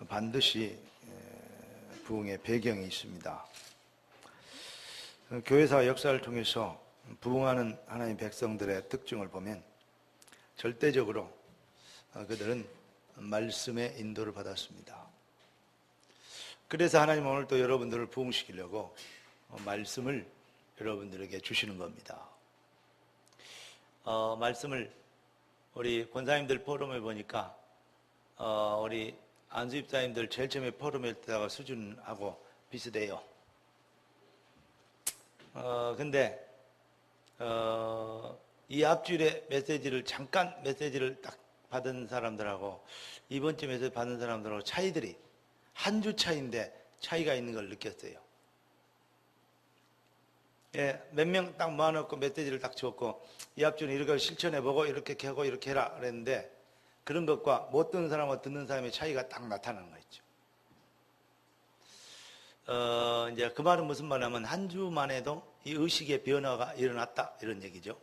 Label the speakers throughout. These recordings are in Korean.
Speaker 1: 반드시 부흥의 배경이 있습니다. 교회사 역사를 통해서 부흥하는 하나님의 백성들의 특징을 보면 절대적으로 그들은 말씀의 인도를 받았습니다. 그래서 하나님은 오늘 또 여러분들을 부흥시키려고 말씀을 여러분들에게 주시는 겁니다. 말씀을 우리 권사님들 포럼에 보니까 우리 안수입사님들 제일 처음에 포럼에 때다가 수준하고 비슷해요. 근데 이 앞줄의 메시지를 잠깐 메시지를 딱 받은 사람들하고 이번 주 메시지 받은 사람들하고 차이들이 한 주 차이인데 차이가 있는 걸 느꼈어요. 예, 몇 명 딱 모아놓고 메시지를 딱 줬고 이 앞줄은 이렇게 실천해보고 이렇게 하고 이렇게 해라 그랬는데 그런 것과 못 듣는 사람과 듣는 사람의 차이가 딱 나타나는 거 있죠. 이제 그 말은 무슨 말이냐면 한 주만 해도 이 의식의 변화가 일어났다 이런 얘기죠.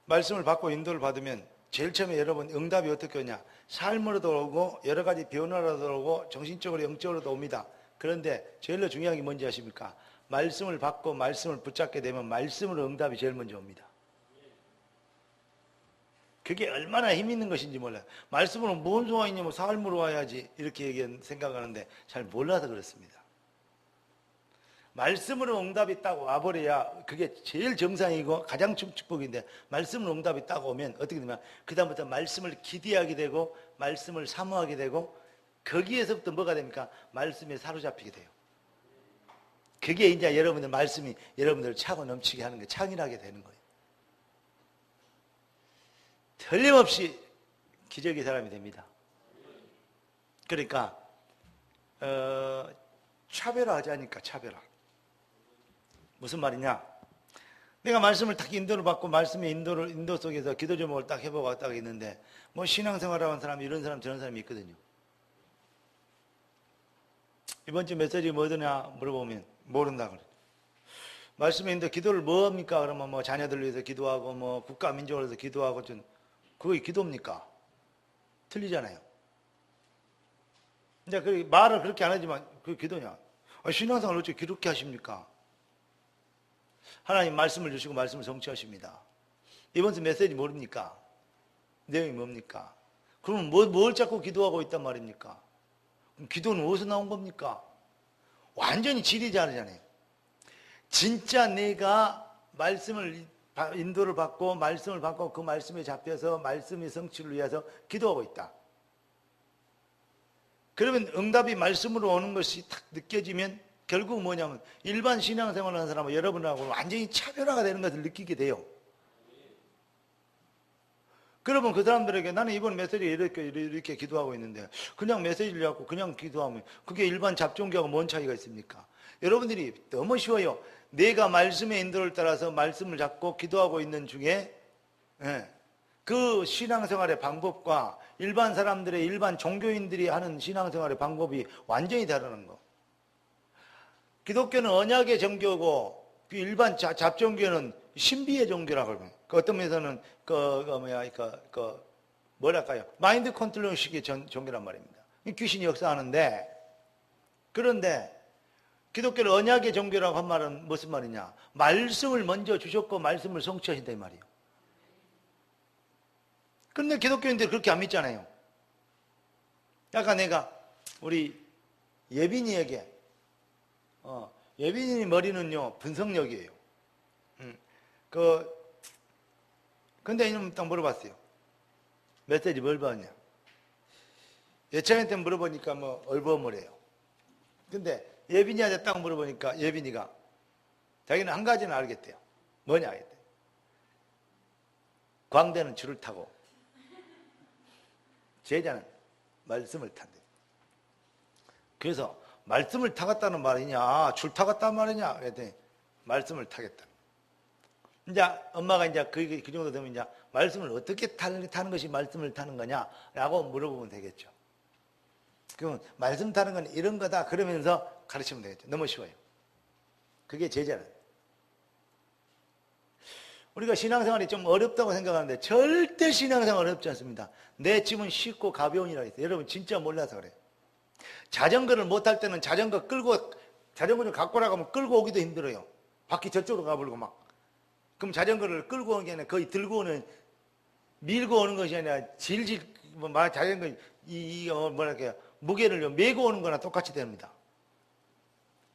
Speaker 1: 말씀을 받고 인도를 받으면 제일 처음에 여러분 응답이 어떻게 오냐? 삶으로도 오고 여러 가지 변화로도 오고 정신적으로 영적으로도 옵니다. 그런데 제일 중요한 게 뭔지 아십니까? 말씀을 받고 말씀을 붙잡게 되면 말씀으로 응답이 제일 먼저 옵니다. 그게 얼마나 힘 있는 것인지 몰라요. 말씀으로 뭔 소화 있냐, 뭐 삶으로 와야지 이렇게 생각하는데 잘 몰라서 그렇습니다. 말씀으로 응답이 딱 와버려야 그게 제일 정상이고 가장 축복인데 말씀으로 응답이 딱 오면 어떻게 되면 그 다음부터 말씀을 기대하게 되고 말씀을 사모하게 되고 거기에서부터 뭐가 됩니까? 말씀에 사로잡히게 돼요. 그게 이제 여러분들 말씀이 여러분들을 차고 넘치게 하는 거예요. 창일하게 되는 거예요. 틀림없이 기적의 사람이 됩니다. 그러니까 차별화하자니까 차별화. 무슨 말이냐? 내가 말씀을 딱 인도를 받고 말씀의 인도 속에서 기도 제목을 딱 해보고 딱 있는데 뭐 신앙생활하는 사람이 이런 사람 저런 사람이 있거든요. 이번 주 메시지 뭐 드냐 물어보면 모른다 그래. 말씀의 인도 기도를 뭐 합니까? 그러면 뭐 자녀들 위해서 기도하고 뭐 국가 민족을 위해서 기도하고 좀 그게 기도입니까? 틀리잖아요. 근데 그 말을 그렇게 안 하지만 그게 기도냐? 신앙생활 어떻게 그렇게 하십니까? 하나님 말씀을 주시고 말씀을 성취하십니다. 이번 주 메시지 모릅니까? 내용이 뭡니까? 그러면 뭘 자꾸 기도하고 있단 말입니까? 그럼 기도는 어디서 나온 겁니까? 완전히 질이 다르잖아요. 진짜 내가 말씀을 인도를 받고 말씀을 받고 그 말씀에 잡혀서 말씀의 성취를 위해서 기도하고 있다. 그러면 응답이 말씀으로 오는 것이 딱 느껴지면 결국 뭐냐면 일반 신앙생활을 하는 사람은 여러분하고 완전히 차별화가 되는 것을 느끼게 돼요. 그러면 그 사람들에게 나는 이번 메시지에 이렇게 기도하고 있는데 그냥 메시지를 갖고 그냥 기도하면 그게 일반 잡종교하고 뭔 차이가 있습니까? 여러분들이 너무 쉬워요. 내가 말씀의 인도를 따라서 말씀을 잡고 기도하고 있는 중에 그 신앙생활의 방법과 일반 사람들의 일반 종교인들이 하는 신앙생활의 방법이 완전히 다르는 거. 기독교는 언약의 종교고 일반 잡종교는 신비의 종교라고 그러면 어떤 면에서는 뭐랄까요? 마인드 컨트롤식의 종교란 말입니다. 귀신이 역사하는데 그런데 기독교를 언약의 종교라고 한 말은 무슨 말이냐? 말씀을 먼저 주셨고 말씀을 성취하신다 이 말이에요. 그런데 기독교인들이 그렇게 안 믿잖아요. 약간 내가 우리 예빈이에게 예빈이 머리는요 분석력이에요. 근데 이놈 딱 물어봤어요. 메시지 뭘 받았냐? 예찬이한테 물어보니까 뭐 얼버무려요. 근데 예빈이한테 딱 물어보니까 예빈이가 자기는 한 가지는 알겠대요. 뭐냐 하겠대. 광대는 줄을 타고 제자는 말씀을 탄대. 그래서 말씀을 타갔다는 말이냐 줄 타갔다는 말이냐 그랬더니 말씀을 타겠다. 이제 엄마가 이제 그 정도 되면 이제 말씀을 어떻게 타는 것이 말씀을 타는 거냐라고 물어보면 되겠죠. 그러면 말씀 타는 건 이런 거다 그러면서 가르치면 되겠죠. 너무 쉬워요. 그게 제자는. 우리가 신앙생활이 좀 어렵다고 생각하는데 절대 신앙생활 어렵지 않습니다. 내 짐은 쉽고 가벼운이라고 했어요. 여러분 진짜 몰라서 그래요. 자전거를 못할 때는 자전거 좀 갖고 나가면 끌고 오기도 힘들어요. 바퀴 저쪽으로 가버리고 막. 그럼 자전거를 끌고 오는 게 아니라 거의 들고 오는, 밀고 오는 것이 아니라 질질, 자전거, 뭐랄까요, 무게를 메고 오는 거나 똑같이 됩니다.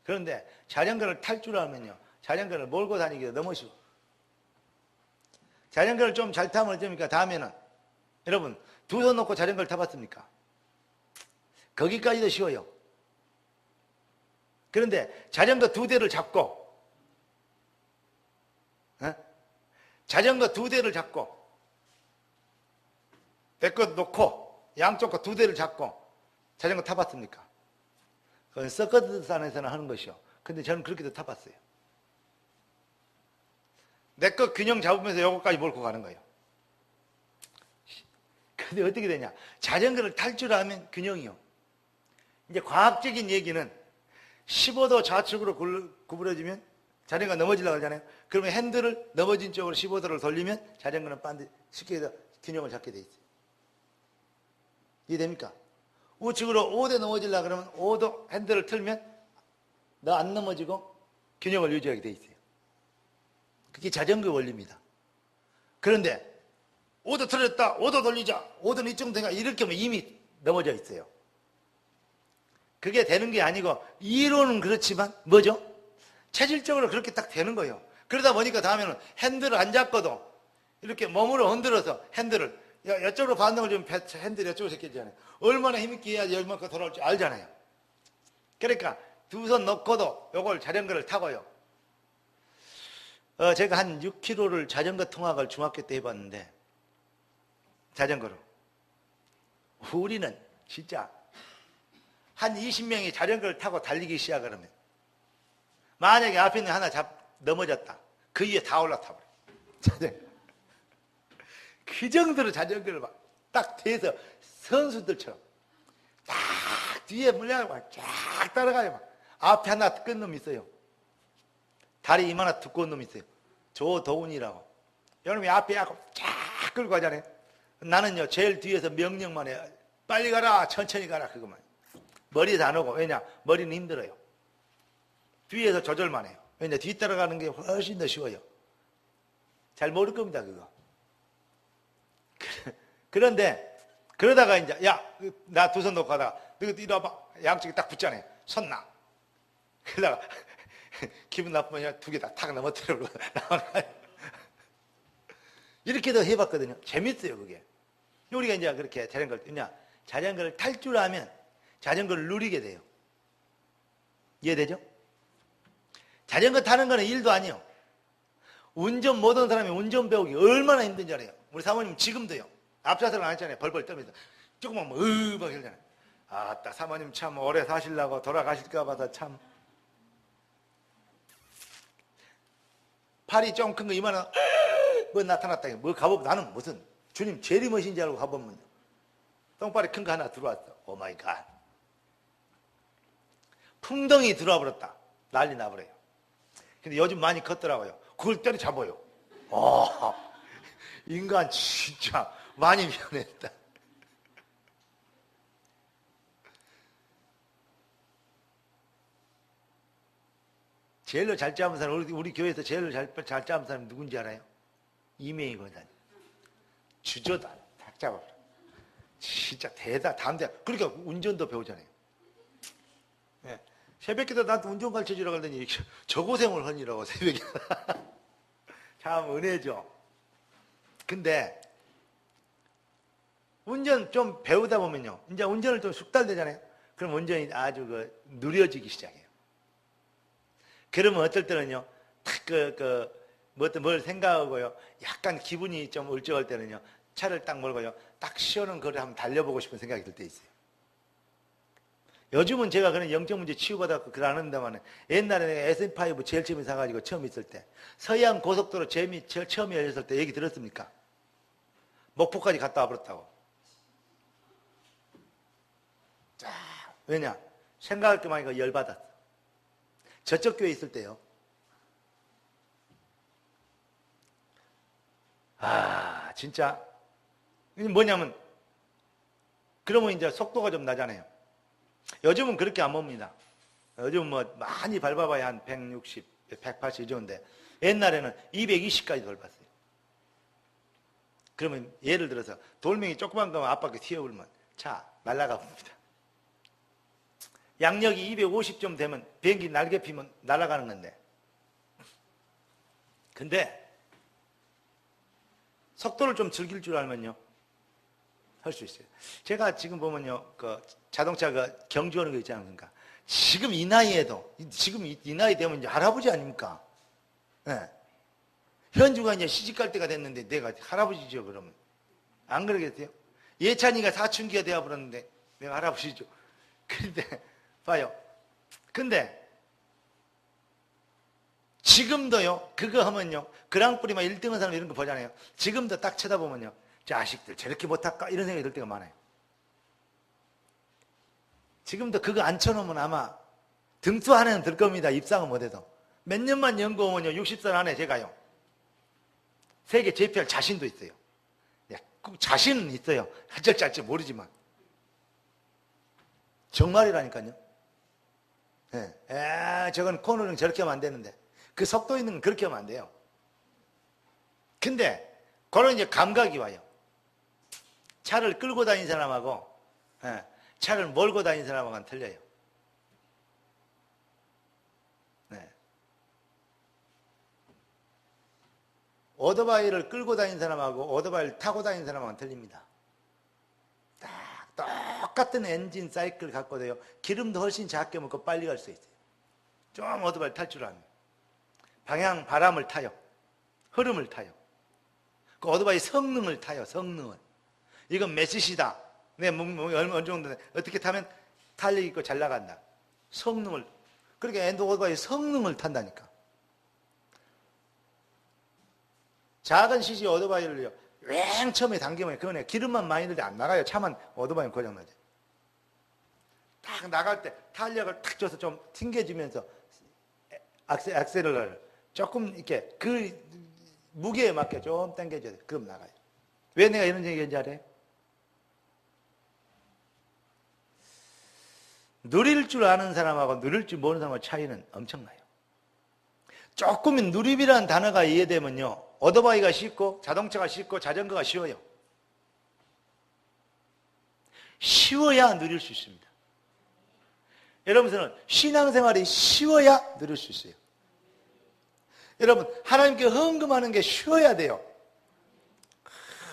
Speaker 1: 그런데 자전거를 탈 줄 알면요, 자전거를 몰고 다니기도 너무 쉬워. 자전거를 좀 잘 타면 어쩝니까? 다음에는, 여러분, 두 손 놓고 자전거를 타봤습니까? 거기까지도 쉬워요. 그런데 자전거 두 대를 잡고, 자전거 두 대를 잡고, 내 것 놓고, 양쪽 거 두 대를 잡고, 자전거 타봤습니까? 그건 서커스산에서는 하는 것이요. 근데 저는 그렇게도 타봤어요. 내 것 균형 잡으면서 요거까지 몰고 가는 거예요. 근데 어떻게 되냐? 자전거를 탈 줄 알면 균형이요. 이제 과학적인 얘기는 15도 좌측으로 구부러지면 자전거가 넘어지려고 하잖아요. 그러면 핸들을 넘어진 쪽으로 15도를 돌리면 자전거는 반드시 쉽게 해서 균형을 잡게 돼 있어요. 이해됩니까? 우측으로 5도 넘어지려고 그러면 5도 핸들을 틀면 너 안 넘어지고 균형을 유지하게 돼 있어요. 그게 자전거 원리입니다. 그런데 5도 틀었다, 5도 돌리자, 5도는 이쯤 되니까 이렇게 하면 이미 넘어져 있어요. 그게 되는 게 아니고 이론은 그렇지만 뭐죠? 체질적으로 그렇게 딱 되는 거예요. 그러다 보니까 다음에는 핸들을 안 잡고도 이렇게 몸으로 흔들어서 핸들을 이쪽으로 반동을 주면 핸들이 이쪽으로 새끼잖아요. 얼마나 힘있게 해야지 얼마큼 돌아올지 알잖아요. 그러니까 두 손 놓고도 요걸 자전거를 타고요. 제가 한 6km를 자전거 통학을 중학교 때 해봤는데 자전거로 우리는 진짜 한 20명이 자전거를 타고 달리기 시작하면 만약에 앞에 있는 하나 넘어졌다. 그 위에 다 올라타 버려. 그 정도로 자전거를 막 딱 대서 선수들처럼 딱 뒤에 물려가지고 쫙 따라가요. 막. 앞에 하나 끈 놈이 있어요. 다리 이마나 두꺼운 놈이 있어요. 조도훈이라고. 여러분이 앞에 하고 쫙 끌고 가잖아요. 나는요 제일 뒤에서 명령만 해. 빨리 가라, 천천히 가라, 그것만. 머리에서 안 오고. 왜냐? 머리는 힘들어요. 뒤에서 조절만 해요. 왜냐? 뒤 따라가는 게 훨씬 더 쉬워요. 잘 모를 겁니다, 그거. 그런데 그러다가 이제 나 두 손 놓고 가다가 너 이리 와봐. 양쪽에 딱 붙잖아요. 손 나. 그러다가 기분 나쁘면 두 개 다 탁 넘어뜨려 버리고 나와가요. 이렇게도 해봤거든요. 재밌어요, 그게. 우리가 이제 그렇게 자전거를 탈 줄 알면 자전거를 누리게 돼요. 이해되죠? 자전거 타는 거는 일도 아니에요. 운전 못하는 사람이 운전 배우기 얼마나 힘든지 알아요. 우리 사모님 지금도요. 앞좌석을 안 했잖아요. 벌벌 떨면서. 조금만 막 이러잖아요. 아따 사모님 참 오래 사시려고 돌아가실까 봐서 참. 팔이 좀 큰 거 이만한 뭐 나타났다. 뭐 가보면 나는 무슨 주님 재림하신 줄 알고 가보면 똥발이 큰 거 하나 들어왔어. 오 마이 갓. 풍덩이 들어와 버렸다. 난리 나버려요. 근데 요즘 많이 컸더라고요. 그걸 때려잡아요. 인간 진짜 많이 변했다. 제일로 잘 잡은 사람, 우리 교회에서 제일로 잘 잡은 사람이 누군지 알아요? 이명이거든. 주저도 안 딱 잡아버려. 진짜 담대. 그러니까 운전도 배우잖아요. 네. 새벽에도 나한테 운전 가르쳐주라고 하더니 저 고생을 하니라고 새벽에. 참 은혜죠. 근데 운전 좀 배우다 보면요. 이제 운전을 좀 숙달되잖아요. 그럼 운전이 아주 누려지기 시작해요. 그러면 어떨 때는요, 뭘 생각하고요, 약간 기분이 좀 울적할 때는요, 차를 딱 몰고요, 딱 시원한 거리를 한번 달려보고 싶은 생각이 들 때 있어요. 요즘은 제가 그런 영적 문제 치유받았고 그러는데만 옛날에 내가 SM5 제일 처음에 사가지고 처음 있을 때 서해안 고속도로 제일 처음에 열렸을 때 얘기 들었습니까? 목포까지 갔다 와버렸다고. 자, 왜냐? 생각할 게 많으니까 열받았어. 저쪽 교회 있을 때요. 진짜 뭐냐면 그러면 이제 속도가 좀 나잖아요. 요즘은 그렇게 안 봅니다. 요즘 뭐 많이 밟아봐야 한 160, 180 이 정도인데 옛날에는 220까지 돌봤어요. 그러면 예를 들어서 돌멩이 조그만 거면 앞바퀴 튀어오르면 차 날아가 봅니다. 양력이 250점 되면 비행기 날개 피면 날아가는 건데, 근데 속도를 좀 즐길 줄 알면요 할 수 있어요. 제가 지금 보면요 그 자동차가 경주하는 거 있지 않습니까? 지금 이 나이에도 지금 이 나이 되면 이제 할아버지 아닙니까? 네. 현주가 이제 시집 갈 때가 됐는데 내가 할아버지죠. 그러면 안 그러겠어요? 예찬이가 사춘기가 되어버렸는데 내가 할아버지죠. 그런데 봐요. 근데 지금도요 그거 하면요 그랑프리만 1등한 사람 이런 거 보잖아요. 지금도 딱 쳐다보면요 자식들 저렇게 못할까 이런 생각이 들 때가 많아요. 지금도 그거 안 쳐놓으면 아마 등수 안에는 들 겁니다. 입상은 못해도. 몇 년만 연구하면요 60살 안에 제가요 세계 제패할 자신도 있어요. 꼭 자신은 있어요. 할지 모르지만 정말이라니까요. 저건 코너는 저렇게 하면 안 되는데 그 속도 있는 건 그렇게 하면 안 돼요. 근데 그런 이제 감각이 와요. 차를 끌고 다니는 사람하고 차를 몰고 다니는 사람하고는 틀려요. 오토바이를 끌고 다니는 사람하고 오토바이를 타고 다니는 사람하고는 틀립니다. 딱 똑같은 엔진 사이클 갖고도요 기름도 훨씬 작게 먹고 빨리 갈 수 있어요. 좀 오토바이 탈 줄 알면 방향 바람을 타요. 흐름을 타요. 그 오토바이 성능을 타요. 성능을. 이건 메시시다. 내 어느 정도 어떻게 타면 탄력 있고 잘 나간다. 성능을. 그러니까 오토바이 성능을 탄다니까. 작은 CC 오토바이를요 왱 처음에 당기면 그거네 기름만 많이 넣을 때 안 나가요. 차만 오토바이는 고장나죠. 딱 나갈 때 탄력을 탁 줘서 좀 튕겨지면서 악셀을 조금 이렇게 그 무게에 맞게 좀 당겨줘야 돼. 그럼 나가요. 왜 내가 이런 얘기인지 알아요? 누릴 줄 아는 사람하고 누릴 줄 모르는 사람하고 차이는 엄청나요. 조금 누립이라는 단어가 이해되면요 오토바이가 쉽고 자동차가 쉽고 자전거가 쉬워요. 쉬워야 누릴 수 있습니다. 여러분들은 신앙생활이 쉬워야 누릴 수 있어요. 여러분 하나님께 헌금하는 게 쉬워야 돼요.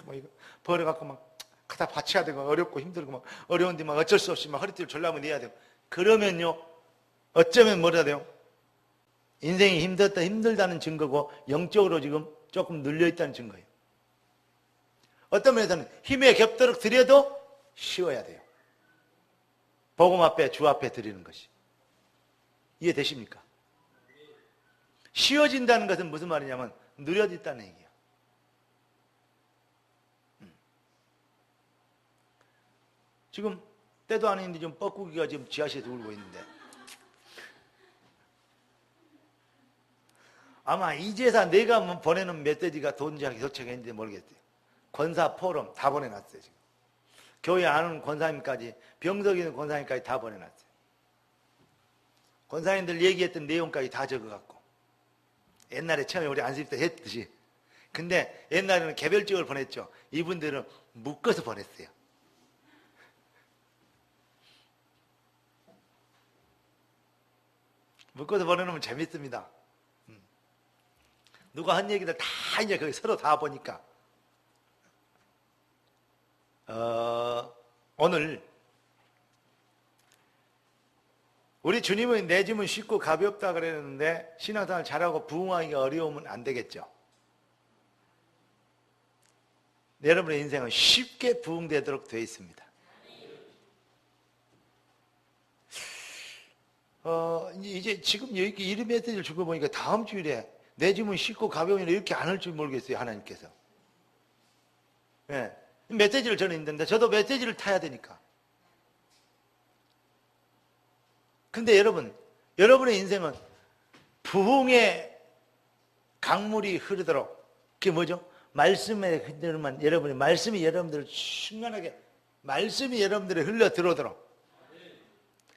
Speaker 1: 뭐 이거 버려갖고 막 갖다 바쳐야 되고 어렵고 힘들고 막 어려운데 막 어쩔 수 없이 막 허리띠를 졸라면 내야 되고 그러면요 어쩌면 뭐라 돼요? 인생이 힘들다는 증거고 영적으로 지금 조금 눌려있다는 증거예요. 어떤 면에서는 힘에 겹도록 드려도 쉬워야 돼요. 복음 앞에 주 앞에 드리는 것이. 이해되십니까? 쉬워진다는 것은 무슨 말이냐면 느려진다는 얘기예요. 지금 때도 아닌데 좀 뻐꾸기가 지금 지하실에서 울고 있는데 아마 이제서 내가 보내는 메시지가 돈지하게 도착했는지 모르겠어요. 권사 포럼 다 보내놨어요. 지금 교회 아는 권사님까지 병석 있는 권사님까지 다 보내놨어요. 권사님들 얘기했던 내용까지 다 적어갖고 옛날에 처음에 우리 안수입 때 했듯이. 근데 옛날에는 개별적으로 보냈죠. 이분들은 묶어서 보냈어요. 묶어서 보내놓으면 재밌습니다. 누가 한 얘기들 다 이제 거기 서로 다 보니까 오늘 우리 주님은 내 짐은 쉽고 가볍다 그랬는데 신앙생활 잘하고 부흥하기가 어려우면 안 되겠죠. 여러분의 인생은 쉽게 부흥되도록 되어 있습니다. 이제 지금 여기 이름 메시지를 주고 보니까 다음 주일에 내 짐은 쉽고 가벼우니 이렇게 안 할 줄 모르겠어요. 하나님께서. 네. 메시지를 저는 있는데 저도 메시지를 타야 되니까. 근데 여러분의 인생은 부흥의 강물이 흐르도록 그게 뭐죠? 말씀에 흔들면 여러분이 말씀이 여러분들을 충만하게 말씀이 여러분들이 흘러 들어오도록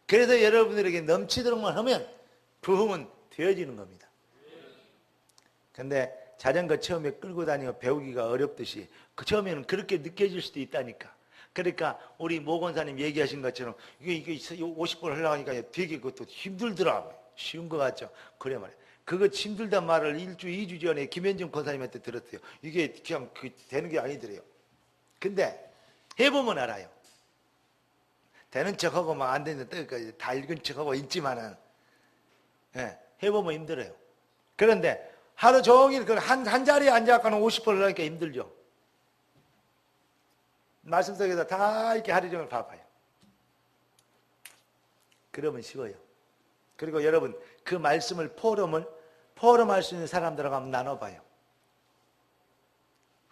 Speaker 1: 그래서 여러분들에게 넘치도록만 하면 부흥은 되어지는 겁니다. 근데 자전거 처음에 끌고 다니고 배우기가 어렵듯이 그 처음에는 그렇게 느껴질 수도 있다니까. 그러니까 우리 모 권사님 얘기하신 것처럼 이게 50번 하려니까 되게 그것도 힘들더라고요. 쉬운 것 같죠? 그래 말이에요. 그거 힘들단 말을 1주, 2주 전에 김현정 권사님한테 들었어요. 이게 그냥 되는 게 아니더래요. 근데 해보면 알아요. 되는 척하고 막 안 되는 척, 다 읽은 척하고 있지만은, 예, 해보면 힘들어요. 그런데 하루 종일 한 자리에 앉아가는 50번 하니까 힘들죠. 말씀 속에서 다 이렇게 하루 종일 봐봐요. 그러면 쉬워요. 그리고 여러분, 그 말씀을 포럼할 수 있는 사람들하고 한번 나눠봐요.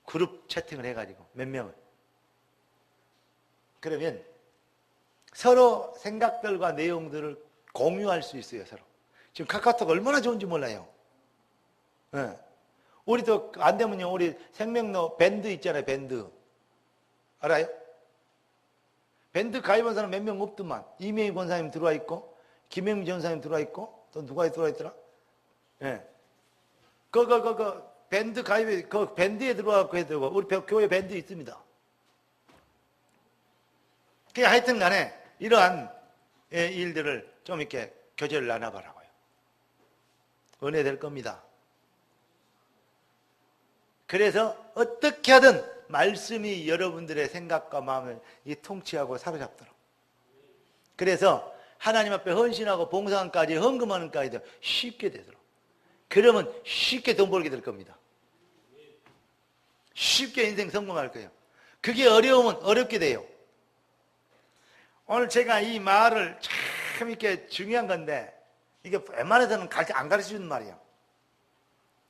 Speaker 1: 그룹 채팅을 해가지고 몇 명을. 그러면 서로 생각들과 내용들을 공유할 수 있어요, 서로. 지금 카카오톡 얼마나 좋은지 몰라요. 네. 우리도 안 되면요, 우리 생명로 밴드 있잖아요, 밴드. 알아요? 밴드 가입한 사람 몇 명 없더만. 이명희 권사님 들어와 있고, 김영미 전사님 들어와 있고, 또 누가 들어와 있더라? 예. 네. 밴드 가입에, 그 밴드에 들어와갖고 해도 되고, 우리 교회 밴드 있습니다. 그게 하여튼 간에, 이러한 일들을 좀 이렇게 교제를 나눠보라고요. 은혜 될 겁니다. 그래서 어떻게 하든 말씀이 여러분들의 생각과 마음을 통치하고 사로잡도록. 그래서 하나님 앞에 헌신하고 봉사한까지 헌금하는까지도 쉽게 되도록. 그러면 쉽게 돈 벌게 될 겁니다. 쉽게 인생 성공할 거예요. 그게 어려우면 어렵게 돼요. 오늘 제가 이 말을 참 이렇게 중요한 건데 이게 웬만해서는 안 가르쳐주는 말이에요.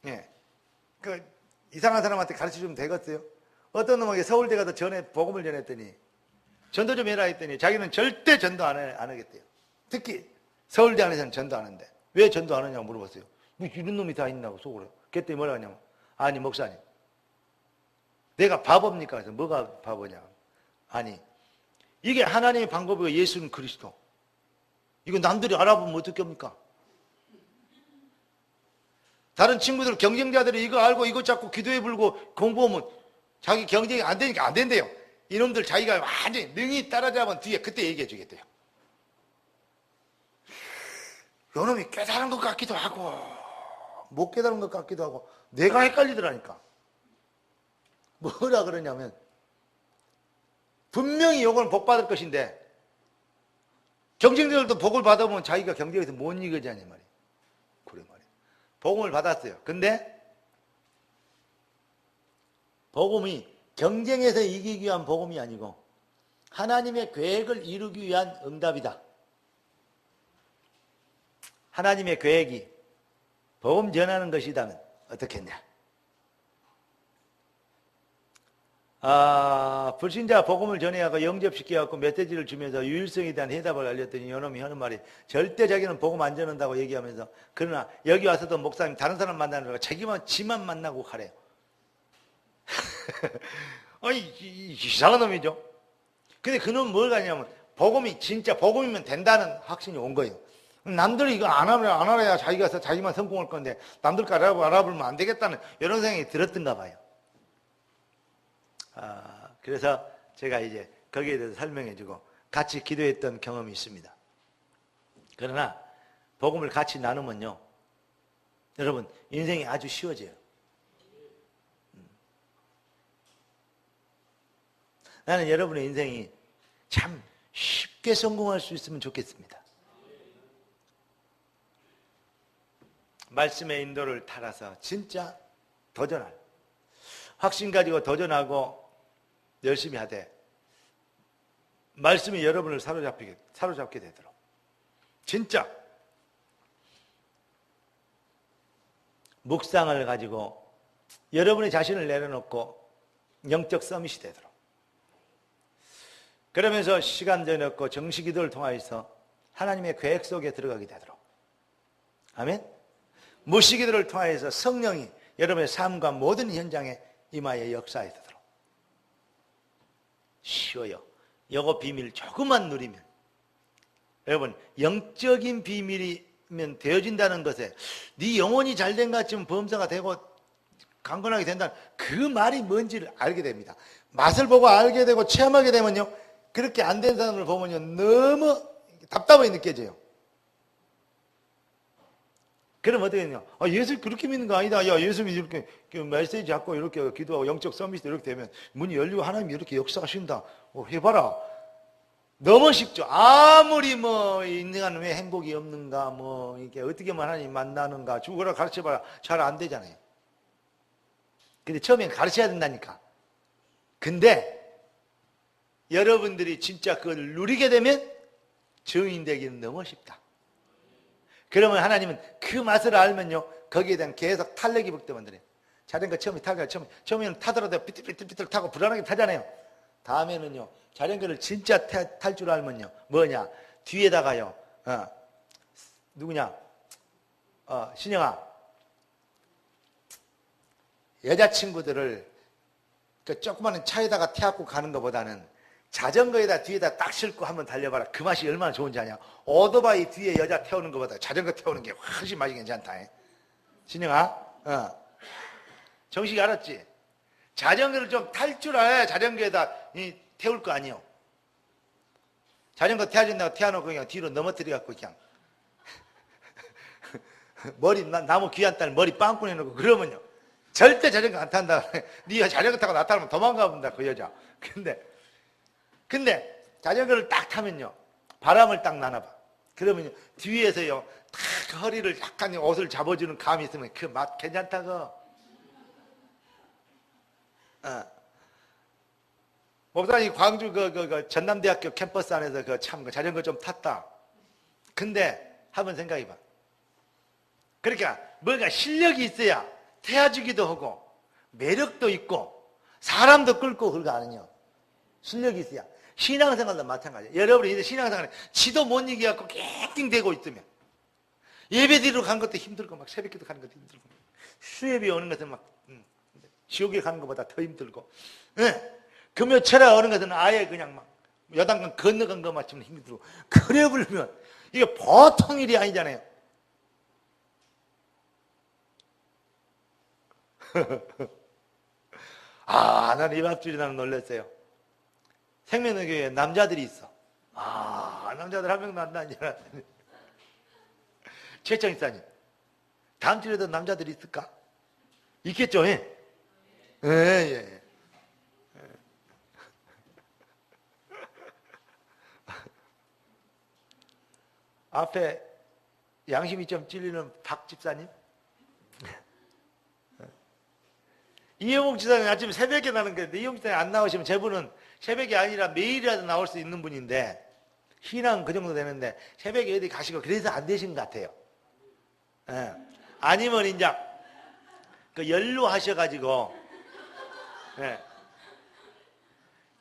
Speaker 1: 예. 이상한 사람한테 가르쳐주면 되겠어요? 어떤 놈에게 서울대 가서 복음을 전했더니 전도 좀 해라 했더니 자기는 절대 전도 안 하겠대요. 특히 서울대 안에서는 전도 안 하는데 왜 전도 안 하냐고 물어봤어요. 뭐 이런 놈이 다 있나고 속으로. 그랬더니 뭐라 하냐면 아니 목사님 내가 바보입니까? 그래서 뭐가 바보냐. 아니 이게 하나님의 방법이고 예수는 그리스도. 이거 남들이 알아보면 어떡합니까? 다른 친구들, 경쟁자들이 이거 알고 이거 잡고 기도해 불고 공부하면 자기 경쟁이 안 되니까 안 된대요. 이놈들 자기가 완전히 능히 따라잡은 뒤에 그때 얘기해 주겠대요. 요놈이 깨달은 것 같기도 하고 못 깨달은 것 같기도 하고 내가 헷갈리더라니까. 뭐라 그러냐면 분명히 요건 복 받을 것인데 경쟁자들도 복을 받아보면 자기가 경쟁에서 못 이기잖아요 말이에요. 그래 말이에요. 복음을 받았어요. 근데 복음이 경쟁에서 이기기 위한 복음이 아니고 하나님의 계획을 이루기 위한 응답이다. 하나님의 계획이 복음 전하는 것이다면 어떻게 했냐? 불신자 복음을 전해하고 영접시켜갖고 메시지를 주면서 유일성에 대한 해답을 알렸더니 이놈이 하는 말이 절대 자기는 복음 안 전한다고 얘기하면서 그러나 여기 와서도 목사님 다른 사람 만나느라고 지만 만나고 가래요. 아니 이상한 놈이죠. 근데 그놈은 뭘 가냐면 복음이 진짜 복음이면 된다는 확신이 온 거예요. 남들이 이거 안 알아야 자기만 성공할 건데 남들까지 알아보면 안 되겠다는 이런 생각이 들었던가 봐요. 그래서 제가 이제 거기에 대해서 설명해주고 같이 기도했던 경험이 있습니다. 그러나 복음을 같이 나누면요, 여러분 인생이 아주 쉬워져요. 나는 여러분의 인생이 참 쉽게 성공할 수 있으면 좋겠습니다. 말씀의 인도를 따라서 진짜 도전할, 확신 가지고 도전하고 열심히 하되 말씀이 여러분을 사로잡게 되도록 진짜 묵상을 가지고 여러분의 자신을 내려놓고 영적 서밋이 되도록, 그러면서 시간 내놓고 정식기도를 통하여서 하나님의 계획 속에 들어가게 되도록, 아멘. 무시기도를 통하여서 성령이 여러분의 삶과 모든 현장에 이마에 역사에 서도록. 쉬워요. 요거 비밀 조금만 누리면, 여러분 영적인 비밀이면 되어진다는 것에 네 영혼이 잘된 것 같으면 범사가 되고 강건하게 된다는 그 말이 뭔지를 알게 됩니다. 맛을 보고 알게 되고 체험하게 되면요, 그렇게 안 된 사람을 보면요 너무 답답하게 느껴져요. 그럼 어떻게 되냐? 예수 그렇게 믿는 거 아니다. 야, 예수님이 이렇게 메시지 잡고 이렇게 기도하고 영적 서밋이 이렇게 되면 문이 열리고 하나님이 이렇게 역사하신다. 해봐라. 너무 쉽죠. 아무리 뭐 인간 왜 행복이 없는가, 뭐 이게 어떻게 하나님 만나는가, 죽어라 가르쳐봐라. 잘 안 되잖아요. 근데 처음엔 가르쳐야 된다니까. 근데 여러분들이 진짜 그걸 누리게 되면 증인 되기는 너무 쉽다. 그러면 하나님은 그 맛을 알면요, 거기에 대한 계속 탄력이 붙어만들어요. 자전거 처음에는 타더라도 삐뚤삐뚤 타고 불안하게 타잖아요. 다음에는요, 자전거를 진짜 탈 줄 알면요, 뭐냐, 뒤에다가요, 누구냐, 신영아, 여자친구들을 그 조그마한 차에다가 태워고 가는 것보다는 자전거에다 뒤에다 딱 싣고 한번 달려봐라. 그 맛이 얼마나 좋은지 아냐. 오토바이 뒤에 여자 태우는 것보다 자전거 태우는 게 훨씬 맛이 괜찮다. 신영아, 정식이 알았지? 자전거를 좀 탈 줄 알아야 자전거에다 태울 거 아니요. 자전거 태워준다고 태워놓고 그냥 뒤로 넘어뜨려갖고 그냥 머리, 나무 귀한 딸 머리 빵꾸 내놓고 그러면요, 절대 자전거 안 탄다. 네가 자전거 타고 나타나면 도망가 본다, 그 여자. 근데 자전거를 딱 타면요, 바람을 딱 나눠봐. 그러면요, 뒤에서요, 딱 허리를 약간 옷을 잡아주는 감이 있으면 그 맛 괜찮다고. 목사님 광주 그 전남대학교 캠퍼스 안에서 참 자전거 좀 탔다. 근데 한번 생각해봐. 그러니까 뭔가 실력이 있어야 태워주기도 하고 매력도 있고 사람도 끌고 그런 거 아니냐. 실력이 있어야. 신앙생활도 마찬가지야. 여러분이 신앙생활에 지도 못 이겨갖고 낑낑대고 있으면 예배드리러 간 것도 힘들고 막 새벽기도 가는 것도 힘들고 수예비 오는 것은 막 지옥에 가는 것보다 더 힘들고, 금요 철야 오는 것은 아예 그냥 막 여단강 건너간 것만큼 힘들고, 그래 불면 이게 보통 일이 아니잖아요. 나는 이번 주일에 나는 놀랐어요. 생명의교회에 남자들이 있어. 남자들 한 명도 안 나는 줄 알았더니 최청 이사님, 다음 주에도 남자들이 있을까? 있겠죠? 예. 앞에 양심이 좀 찔리는 박 집사님, 이영옥 지사님 아침 새벽에 나는 건데 이영옥 지사님 안 나오시면 저분은 새벽이 아니라 매일이라도 나올 수 있는 분인데 신앙 그 정도 되는데 새벽에 어디 가시고 그래서 안 되신 것 같아요. 아니면 이제 그 연로하셔가지고,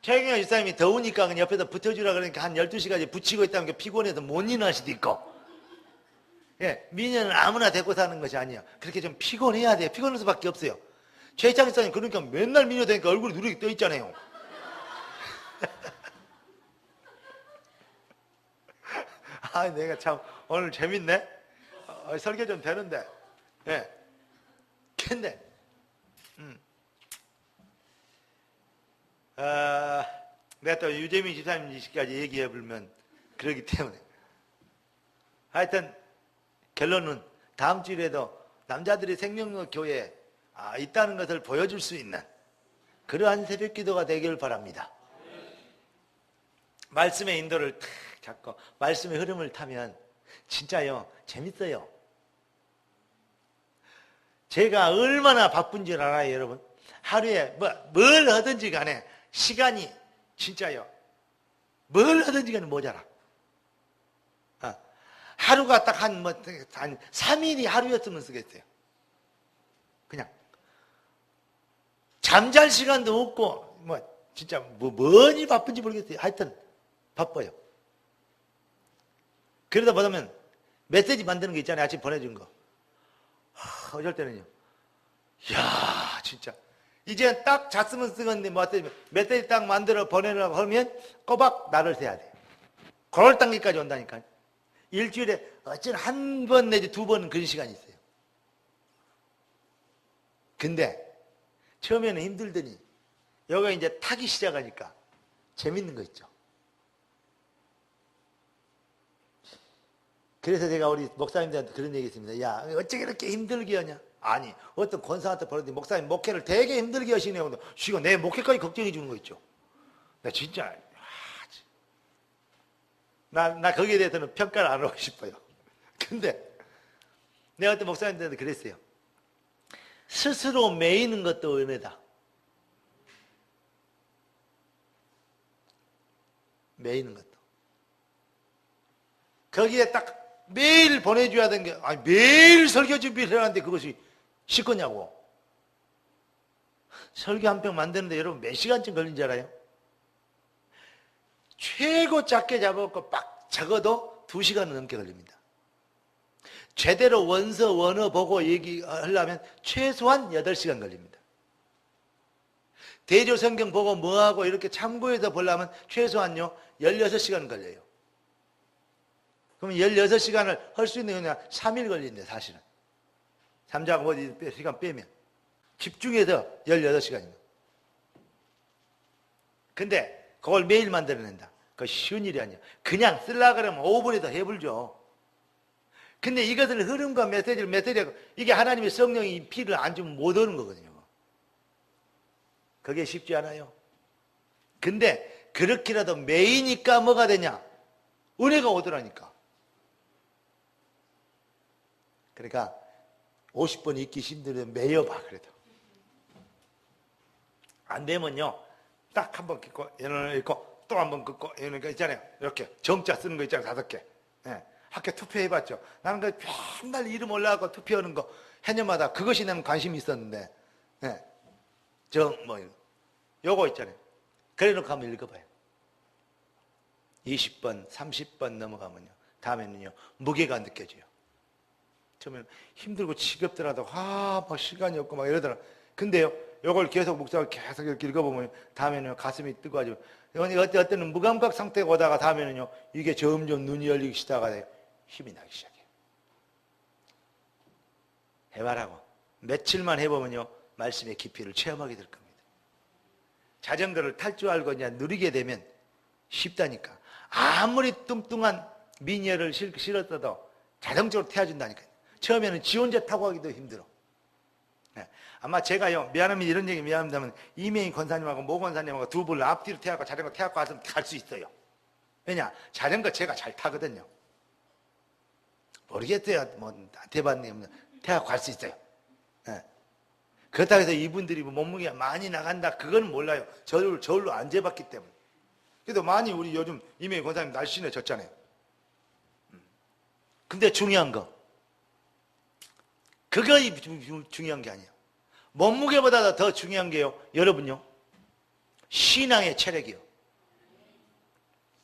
Speaker 1: 최경영 집사님이 더우니까 그냥 옆에서 붙여주라 그러니까 한 12시까지 붙이고 있다는 게 피곤해서 못 일어날 수도 있고, 미녀는 아무나 데리고 사는 것이 아니야. 그렇게 좀 피곤해야 돼요. 피곤할 수밖에 없어요. 최희창 집사님 그러니까 맨날 미녀 되니까 얼굴이 누르게 떠 있잖아요. 내가 참 오늘 재밌네. 설계 좀 되는데. 근데 내가 또 유재민 집사님까지 얘기해 보면 그러기 때문에 하여튼 결론은 다음 주에도 남자들이 생명력 교회에 있다는 것을 보여줄 수 있는 그러한 새벽 기도가 되길 바랍니다. 말씀의 인도를 탁 잡고 말씀의 흐름을 타면 진짜요 재밌어요. 제가 얼마나 바쁜지 알아요, 여러분? 하루에 뭘 하든지 간에 시간이 진짜요 뭘 하든지 간에 모자라. 하루가 딱 한 3일이 하루였으면 쓰겠어요. 그냥 잠잘 시간도 없고 진짜 뭐니 바쁜지 모르겠어요. 하여튼 바빠요. 그러다 보면 메시지 만드는 거 있잖아요. 아침 보내준 거. 어쩔 때는요, 이야 진짜 이제 딱 잤으면 쓰겠는데 메시지 딱 만들어 보내려고 하면 꼬박 날을 새야 돼. 그럴 단계까지 온다니까. 일주일에 어쨌든 한 번 내지 두 번은 그런 시간이 있어요. 근데 처음에는 힘들더니 여기가 이제 타기 시작하니까 재밌는 거 있죠. 그래서 제가 우리 목사님들한테 그런 얘기 했습니다. 야, 어떻게 이렇게 힘들게 하냐? 아니, 어떤 권사한테 벌었는데 목사님 목회를 되게 힘들게 하시네요. 쉬고 내 목회까지 걱정해 주는 거 있죠. 나 진짜 나 거기에 대해서는 평가를 안 하고 싶어요. 근데 내가 그때 목사님들한테 그랬어요. 스스로 매이는 것도 은혜다. 매이는 것도. 거기에 딱 매일 보내줘야 되는 게, 아니, 매일 설교 준비를 해놨는데 그것이 쉽겠냐고. 설교 한 편 만드는데 여러분 몇 시간쯤 걸린 줄 알아요? 최고 작게 잡아갖고 빡 적어도 2시간은 넘게 걸립니다. 제대로 원서, 원어 보고 얘기하려면 최소한 8시간 걸립니다. 대조성경 보고 뭐하고 이렇게 참고해서 보려면 최소한요 16시간 걸려요. 그러면 16시간을 할 수 있는 게 그냥 3일 걸린대 사실은. 잠자고 어디 시간 빼면. 집중해서 18시간입니다. 근데 그걸 매일 만들어낸다. 그거 쉬운 일이 아니야. 그냥 쓰려고 그러면 5분에도 해불죠. 근데 이것을 흐름과 메시지가 이게 하나님의 성령이 피를 안 주면 못 오는 거거든요. 그게 쉽지 않아요. 근데 그렇게라도 매이니까 뭐가 되냐? 은혜가 오더라니까. 그러니까 50번 읽기 힘들면 매여봐 그래도. 안 되면요 딱 한 번 읽고 얘는 읽고 또 한 번 읽고 얘는 있잖아요. 이렇게 정자 쓰는 거 있잖아요. 5개. 예. 학교 투표해봤죠. 나는 그 맨날 이름 올라가고 투표하는 거 해년마다 그것이 나는 관심이 있었는데 예. 요거 있잖아요. 그래놓고 한번 읽어봐요. 20번 30번 넘어가면요 다음에는요 무게가 느껴져요. 처음에는 힘들고 지겹더라도 막 시간이 없고 막 이러더라. 근데요 요걸 계속 목사가 계속 이렇게 읽어보면 다음에는 가슴이 뜨거워지고 어때는 무감각 상태가 오다가 다음에는요 이게 점점 눈이 열리기 시작하다가 힘이 나기 시작해요. 해봐라고. 며칠만 해보면요 말씀의 깊이를 체험하게 될 겁니다. 자전거를 탈 줄 알고 그냥 누리게 되면 쉽다니까. 아무리 뚱뚱한 미니어를 실었어도 자동적으로 태워준다니까요. 처음에는 지 혼자 타고 가기도 힘들어. 네. 아마 제가요 미안합니다 이런 얘기 미안합니다만 이명희 권사님하고 모 권사님하고 두 분을 앞뒤로 태워갖고 자전거 태워갖고 왔으면 갈 수 있어요. 왜냐 자전거 제가 잘 타거든요. 모르겠어요. 뭐 대반님 태워갖고 갈 수 있어요. 네. 그렇다고 해서 이분들이 몸무게가 많이 나간다 그건 몰라요. 저울로 안 재봤기 때문에. 그래도 많이 우리 요즘 이명희 권사님 날씬해졌잖아요. 근데 중요한 거 그거 중요한 게 아니에요. 몸무게보다 더 중요한 게요 여러분요 신앙의 체력이요.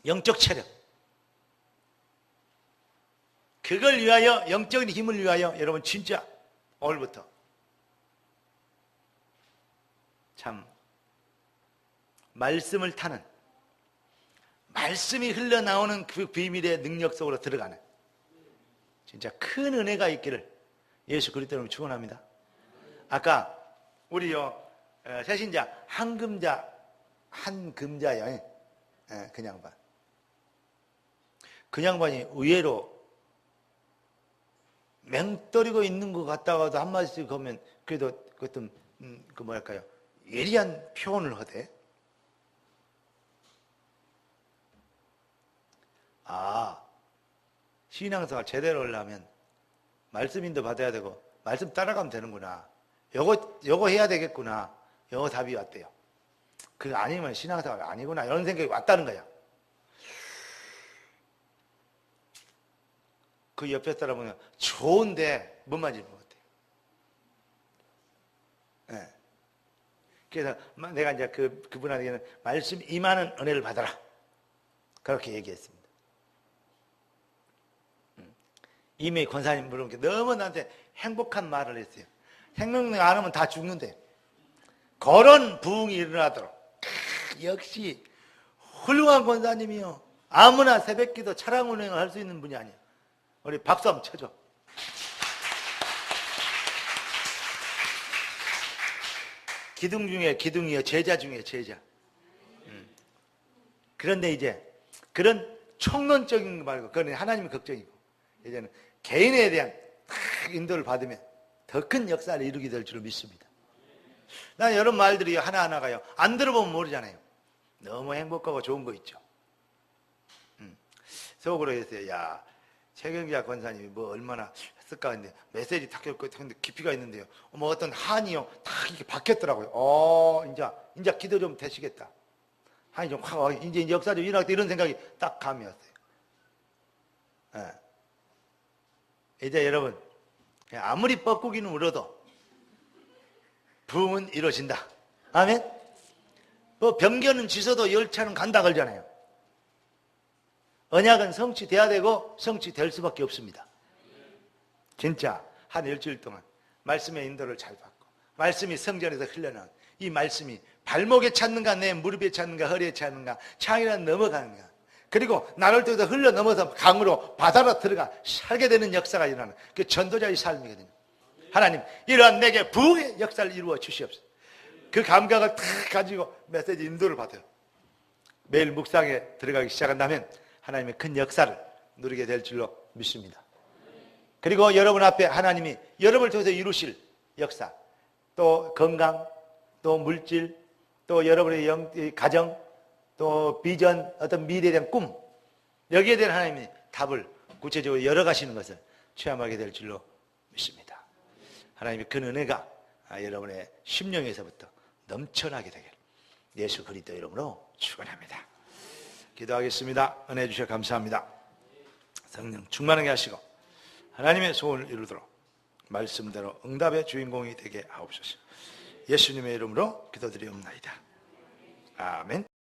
Speaker 1: 영적 체력. 그걸 위하여 영적인 힘을 위하여 여러분 진짜 오늘부터 참 말씀을 타는 말씀이 흘러나오는 그 비밀의 능력 속으로 들어가는 진짜 큰 은혜가 있기를 예수 그리스도로 축원합니다. 아까 우리요 새신자 한금자요. 그 양반. 그 양반이 의외로 맹떠리고 있는 것 같다가도 한마디씩 하면 그래도 어떤 그 뭐랄까요 예리한 표현을 하대. 신앙생활 제대로 하려면 말씀인도 받아야 되고 말씀 따라가면 되는구나. 요거 해야 되겠구나. 요거 답이 왔대요. 그거 아니면 신앙생활 아니구나. 이런 생각이 왔다는 거야. 그 옆에 사람은 좋은데 뭔 말인지 모르겠대요. 네. 그래서 내가 이제 그분한테는 말씀 임하는 은혜를 받아라. 그렇게 얘기했습니다. 이미 권사님 물은 게 너무 나한테 행복한 말을 했어요. 생명력 안 하면 다 죽는데. 그런 부흥이 일어나도록 역시 훌륭한 권사님이요. 아무나 새벽기도 차량 운행을 할 수 있는 분이 아니에요. 우리 박수 한번 쳐줘. 기둥 중에 기둥이요. 제자 중에 제자. 그런데 이제 그런 총론적인 거 말고 그건 하나님의 걱정이고 이제는 개인에 대한 인도를 받으면 더 큰 역사를 이루게 될 줄 믿습니다. 난 이런 말들이 하나하나가요. 안 들어보면 모르잖아요. 너무 행복하고 좋은 거 있죠. 속으로 했어요. 야, 최경자 권사님이 뭐 얼마나 했을까 했는데 메시지 탁 읽고 했는데 깊이가 있는데요. 뭐 어떤 한이요. 탁 이렇게 바뀌었더라고요. 이제 기도 좀 되시겠다. 한이 좀 확, 이제 역사 좀 일어나겠다. 이런 생각이 딱 감이 왔어요. 이제 여러분, 아무리 뻐꾸기는 울어도 부흥은 이루어진다. 아멘? 뭐 병견은 지서도 열차는 간다 그러잖아요. 언약은 성취돼야 되고 성취될 수밖에 없습니다. 진짜 한 일주일 동안 말씀의 인도를 잘 받고 말씀이 성전에서 흘러나온 이 말씀이 발목에 찼는가 내 무릎에 찼는가 허리에 찼는가 창이라 넘어가는가 그리고 나를 통해서 흘러 넘어서 강으로 바다로 들어가 살게 되는 역사가 일어나는 그 전도자의 삶이거든요. 하나님 이러한 내게 부흥의 역사를 이루어 주시옵소서. 그 감각을 탁 가지고 메시지 인도를 받아요. 매일 묵상에 들어가기 시작한다면 하나님의 큰 역사를 누리게 될 줄로 믿습니다. 그리고 여러분 앞에 하나님이 여러분을 통해서 이루실 역사, 또 건강, 또 물질, 또 여러분의 가정, 또 비전, 어떤 미래에 대한 꿈, 여기에 대한 하나님이 답을 구체적으로 열어가시는 것을 체험하게 될 줄로 믿습니다. 하나님의 큰 은혜가 여러분의 심령에서부터 넘쳐나게 되길 예수 그리스도 이름으로 축원합니다. 기도하겠습니다. 은혜 주셔서 감사합니다. 성령 충만하게 하시고 하나님의 소원을 이루도록 말씀대로 응답의 주인공이 되게 하옵소서. 예수님의 이름으로 기도드리옵나이다. 아멘.